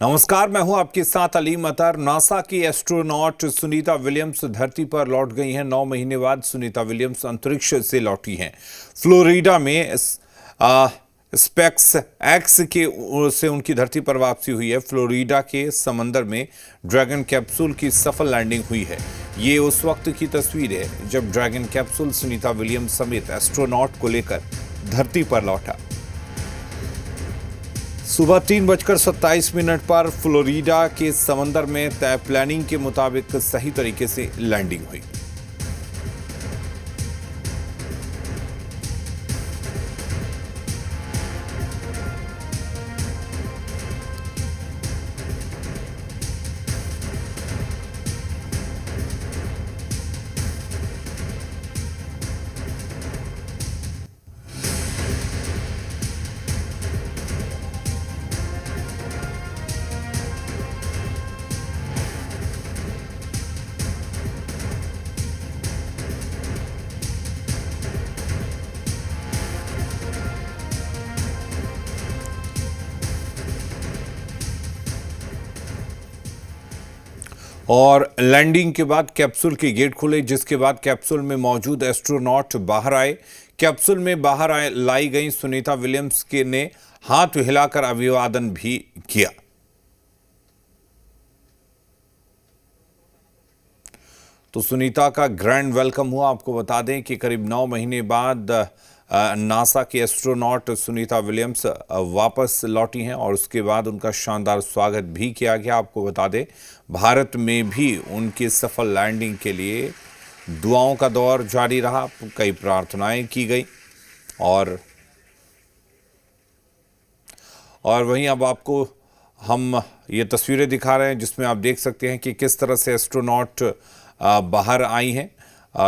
नमस्कार, मैं हूं आपके साथ अलीम अतर। नासा की एस्ट्रोनॉट सुनीता विलियम्स धरती पर लौट गई हैं। 9 महीने बाद सुनीता विलियम्स अंतरिक्ष से लौटी हैं। फ्लोरिडा में स्पेक्स एक्स के से उनकी धरती पर वापसी हुई है। फ्लोरिडा के समंदर में ड्रैगन कैप्सूल की सफल लैंडिंग हुई है। ये उस वक्त की तस्वीर है जब ड्रैगन कैप्सूल सुनीता विलियम्स समेत एस्ट्रोनॉट को लेकर धरती पर लौटा। सुबह 3:27 पर फ्लोरिडा के समंदर में तय प्लानिंग के मुताबिक सही तरीके से लैंडिंग हुई। और लैंडिंग के बाद कैप्सूल के गेट खुले, जिसके बाद कैप्सूल में मौजूद एस्ट्रोनॉट बाहर आए। कैप्सूल में बाहर लाई गई सुनीता विलियम्स के ने हाथ हिलाकर अभिवादन भी किया। तो सुनीता का ग्रैंड वेलकम हुआ। आपको बता दें कि करीब 9 महीने बाद नासा की एस्ट्रोनॉट सुनीता विलियम्स वापस लौटी हैं और उसके बाद उनका शानदार स्वागत भी किया गया। आपको बता दें, भारत में भी उनकी सफल लैंडिंग के लिए दुआओं का दौर जारी रहा। कई प्रार्थनाएं की गई और वहीं अब आपको हम ये तस्वीरें दिखा रहे हैं जिसमें आप देख सकते हैं कि किस तरह से एस्ट्रोनॉट बाहर आई हैं।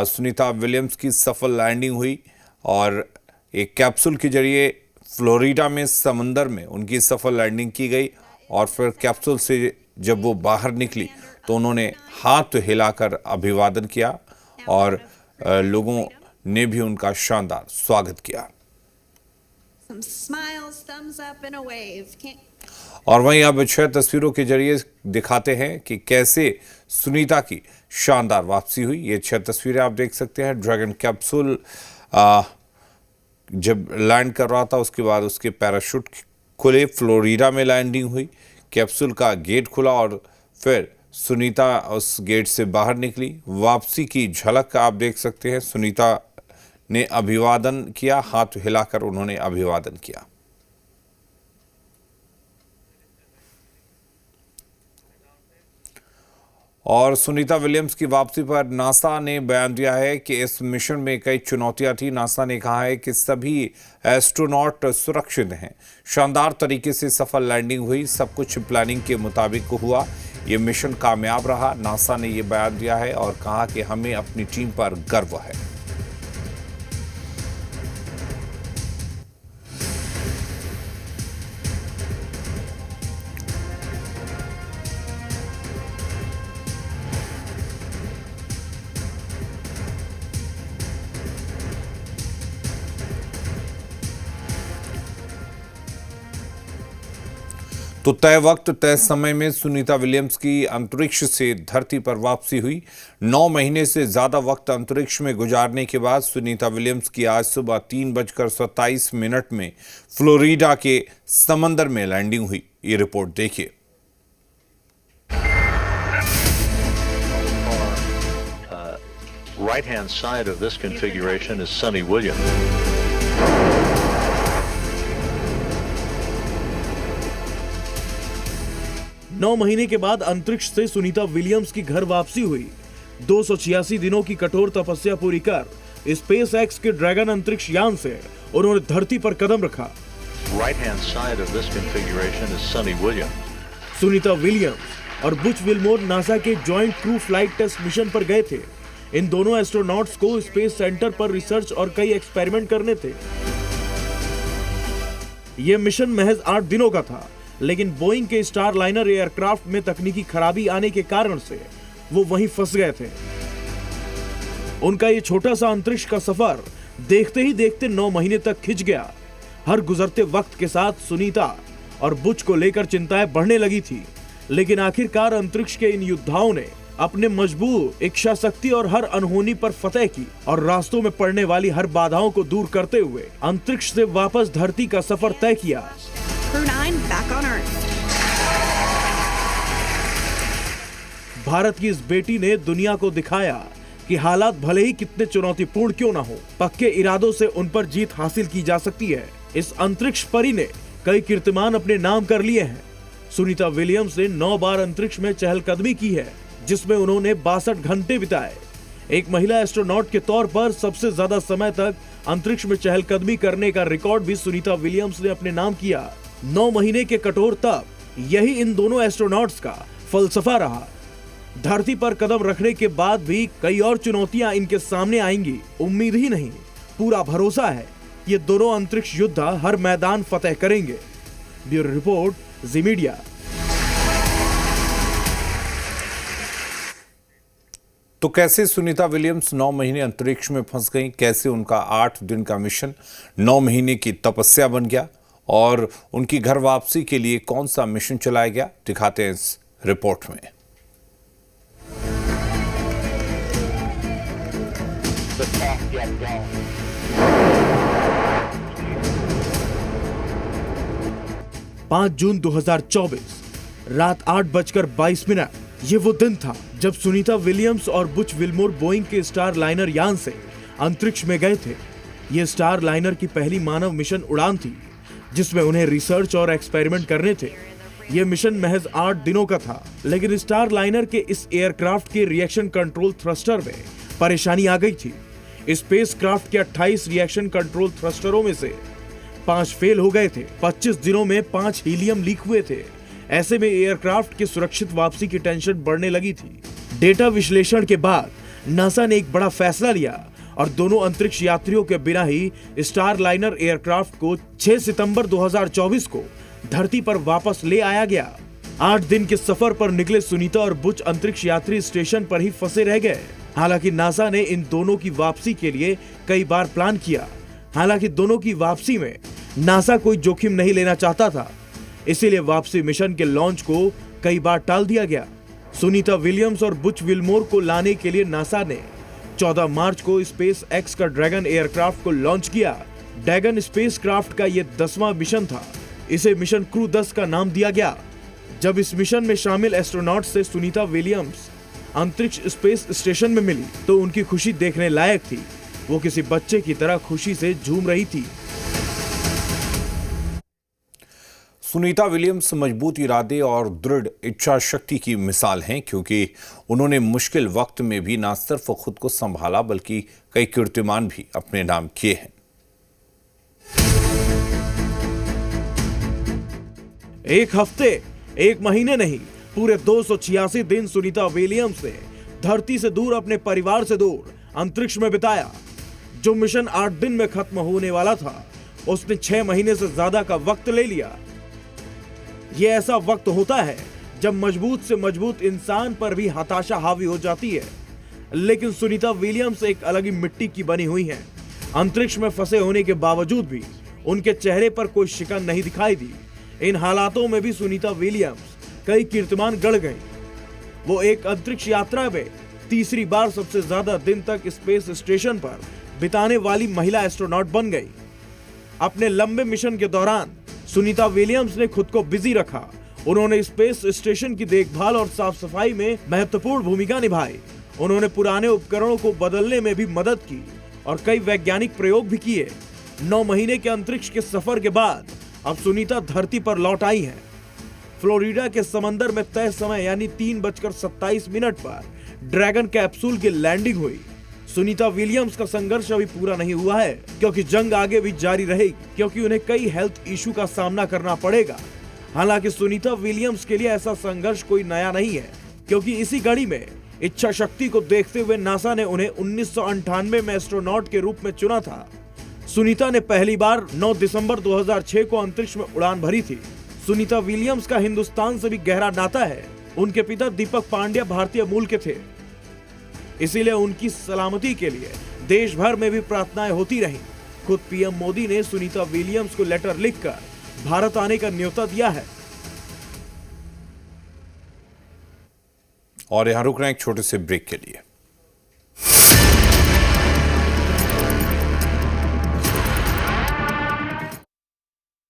सुनीता विलियम्स की सफल लैंडिंग हुई और एक कैप्सूल के जरिए फ्लोरिडा में समंदर में उनकी सफल लैंडिंग की गई और फिर कैप्सूल से जब वो बाहर निकली तो उन्होंने हाथ हिलाकर अभिवादन किया और लोगों ने भी उनका शानदार स्वागत किया। और वहीं अब 6 तस्वीरों के जरिए दिखाते हैं कि कैसे सुनीता की शानदार वापसी हुई। ये 6 तस्वीरें आप देख सकते हैं। ड्रैगन कैप्सूल जब लैंड कर रहा था उसके बाद उसके पैराशूट खुले, फ्लोरिडा में लैंडिंग हुई, कैप्सूल का गेट खुला और फिर सुनीता उस गेट से बाहर निकली। वापसी की झलक आप देख सकते हैं। सुनीता ने अभिवादन किया, हाथ हिलाकर उन्होंने अभिवादन किया। और सुनीता विलियम्स की वापसी पर नासा ने बयान दिया है कि इस मिशन में कई चुनौतियां थी। नासा ने कहा है कि सभी एस्ट्रोनॉट सुरक्षित हैं। शानदार तरीके से सफल लैंडिंग हुई, सब कुछ प्लानिंग के मुताबिक हुआ। ये मिशन कामयाब रहा। नासा ने ये बयान दिया है और कहा कि हमें अपनी टीम पर गर्व है। तो तय वक्त तय समय में सुनीता विलियम्स की अंतरिक्ष से धरती पर वापसी हुई। 9 महीने से ज्यादा वक्त अंतरिक्ष में गुजारने के बाद सुनीता विलियम्स की आज सुबह 3:27 में फ्लोरिडा के समंदर में लैंडिंग हुई। ये रिपोर्ट देखिए। Right hand side of this configuration is Sunny Williams. 9 महीने के बाद अंतरिक्ष से सुनीता विलियम्स की घर वापसी हुई। 286 दिनों की कठोर तपस्या पूरी कर स्पेस एक्स के ड्रैगन अंतरिक्ष यान से उन्होंने धरती पर कदम रखा। Right hand side of this configuration is Sunny Williams. Sunita Williams और बुच विल्मोर नासा के joint crew flight test mission पर गए थे। इन दोनों एस्ट्रोनॉट्स को स्पेस सेंटर पर रिसर्च और कई एक्सपेरिमेंट करने थे। यह मिशन महज 8 दिनों का था, लेकिन बोइंग के स्टार लाइनर एयरक्राफ्ट में तकनीकी खराबी आने के कारण से वो वहीं फंस गए थे। उनका ये छोटा सा अंतरिक्ष का सफर देखते ही देखते 9 महीने तक खिंच गया। हर गुजरते वक्त के साथ सुनीता और बुच को लेकर चिंताएं बढ़ने लगी थी। लेकिन आखिरकार अंतरिक्ष के इन योद्धाओं ने अपने मजबूत इच्छा शक्ति और हर अनहोनी पर फतेह की और रास्तों में पड़ने वाली हर बाधाओं को दूर करते हुए अंतरिक्ष से वापस धरती का सफर तय किया। Crew 9 back on Earth. Bharat की इस बेटी ने दुनिया को दिखाया कि हालात भले ही कितने चुनौतीपूर्ण क्यों ना हो, पक्के इरादों से उन पर जीत हासिल की जा सकती है। इस अंतरिक्ष परी ने कई कीर्तिमान अपने नाम कर लिए हैं। सुनीता विलियम्स ने 9 बार अंतरिक्ष में चहलकदमी की है, जिसमें उन्होंने 62 घंटे बिताए। एक महिला एस्ट्रोनॉट के तौर पर सबसे ज्यादा समय तक अंतरिक्ष में चहलकदमी करने का रिकॉर्ड भी सुनीता विलियम्स ने अपने नाम किया। 9 महीने के कठोर तप, यही इन दोनों एस्ट्रोनॉट्स का फलसफा रहा। धरती पर कदम रखने के बाद भी कई और चुनौतियां इनके सामने आएंगी, उम्मीद ही नहीं, पूरा भरोसा है ये दोनों अंतरिक्ष योद्धा हर मैदान फतेह करेंगे। ब्यूरो रिपोर्ट, जी मीडिया। तो कैसे सुनीता विलियम्स 9 महीने अंतरिक्ष में फंस गईं, कैसे उनका 8 दिन का मिशन 9 महीने की तपस्या बन गया और उनकी घर वापसी के लिए कौन सा मिशन चलाया गया, दिखाते हैं इस रिपोर्ट में। पांच जून 2024 रात 8:22 ये वो दिन था जब सुनीता विलियम्स और बुच विल्मोर बोइंग के स्टार लाइनर यान से अंतरिक्ष में गए थे। ये स्टार लाइनर की पहली मानव मिशन उड़ान थी, जिसमें उन्हें रिसर्च और एक्सपेरिमेंट करने थे। यह मिशन महज 8 दिनों का था, लेकिन स्टार लाइनर के इस एयरक्राफ्ट के रिएक्शन कंट्रोल थ्रस्टर में परेशानी आ गई थी। स्पेस क्राफ्ट के 28 रिएक्शन कंट्रोल थ्रस्टरों में से 5 फेल हो गए थे। 25 दिनों में 5 हीलियम लीक हुए थे। ऐसे में एयरक्राफ्ट की सुरक्षित वापसी की टेंशन बढ़ने लगी थी। डेटा विश्लेषण के बाद नासा ने एक बड़ा फैसला लिया और दोनों अंतरिक्ष यात्रियों के बिना ही स्टार लाइनर एयरक्राफ्ट को 6 सितंबर 2024 को धरती पर वापस ले आया गया। 8 दिन के सफर पर निकले सुनीता और बुच अंतरिक्ष यात्री स्टेशन पर ही फंसे रह गए। हालांकि नासा ने इन दोनों की वापसी के लिए कई बार प्लान किया। हालांकि दोनों की वापसी में नासा कोई जोखिम नहीं लेना चाहता था, इसीलिए वापसी मिशन के लॉन्च को कई बार टाल दिया गया। सुनीता विलियम्स और बुच विल्मोर को लाने के लिए नासा ने 14 मार्च को स्पेस एक्स का ड्रैगन एयरक्राफ्ट को लॉन्च किया। ड्रैगन स्पेसक्राफ्ट का यह 10वां मिशन था। इसे मिशन क्रू 10 का नाम दिया गया। जब इस मिशन में शामिल एस्ट्रोनॉट से सुनीता विलियम्स अंतरिक्ष स्पेस स्टेशन में मिली तो उनकी खुशी देखने लायक थी। वो किसी बच्चे की तरह खुशी से झूम रही थी। सुनीता विलियम्स मजबूत इरादे और दृढ़ इच्छा शक्ति की मिसाल हैं, क्योंकि उन्होंने मुश्किल वक्त में भी न सिर्फ खुद को संभाला बल्कि कई कीर्तिमान भी अपने नाम किए हैं। एक हफ्ते, एक महीने नहीं, पूरे 286 दिन सुनीता विलियम्स ने धरती से दूर, अपने परिवार से दूर अंतरिक्ष में बिताया। जो मिशन 8 दिन में खत्म होने वाला था, उसने 6 महीने से ज्यादा का वक्त ले लिया। यह ऐसा वक्त होता है जब मजबूत से मजबूत इंसान पर भी हताशा हावी हो जाती है, लेकिन सुनीता विलियम्स एक अलग ही मिट्टी की बनी हुई हैं। अंतरिक्ष में फंसे होने के बावजूद भी उनके चेहरे पर कोई शिकन नहीं दिखाई दी। इन हालातों में भी सुनीता विलियम्स कई कीर्तिमान गढ़ गई। वो एक अंतरिक्ष यात्रा में तीसरी बार सबसे ज्यादा दिन तक स्पेस स्टेशन पर बिताने वाली महिला एस्ट्रोनॉट बन गई। अपने लंबे मिशन के दौरान सुनीता विलियम्स ने खुद को बिजी रखा। उन्होंने स्पेस स्टेशन की देखभाल और साफ सफाई में महत्वपूर्ण भूमिका निभाई। उन्होंने पुराने उपकरणों को बदलने में भी मदद की और कई वैज्ञानिक प्रयोग भी किए। 9 महीने के अंतरिक्ष के सफर के बाद अब सुनीता धरती पर लौट आई हैं। फ्लोरिडा के समंदर में तय समय यानी 3:27 पर ड्रैगन कैप्सूल की लैंडिंग हुई। सुनीता विलियम्स का संघर्ष अभी पूरा नहीं हुआ है, क्योंकि जंग आगे भी जारी रहेगी, क्योंकि उन्हें कई हेल्थ इशू का सामना करना पड़ेगा। हालांकि सुनीता विलियम्स के लिए ऐसा संघर्ष कोई नया नहीं है, क्योंकि इसी कड़ी में इच्छा शक्ति को देखते हुए नासा ने उन्हें 1998 में एस्ट्रोनॉट के रूप में चुना था। सुनीता ने पहली बार 9 दिसंबर 2006 को अंतरिक्ष में उड़ान भरी थी। सुनीता विलियम्स का हिंदुस्तान से भी गहरा नाता है। उनके पिता दीपक पांड्या भारतीय मूल के थे, इसीलिए उनकी सलामती के लिए देश भर में भी प्रार्थनाएं होती रहीं। खुद पीएम मोदी ने सुनीता विलियम्स को लेटर लिखकर भारत आने का न्योता दिया है। और यहां रुक रहे हैं एक छोटे से ब्रेक के लिए।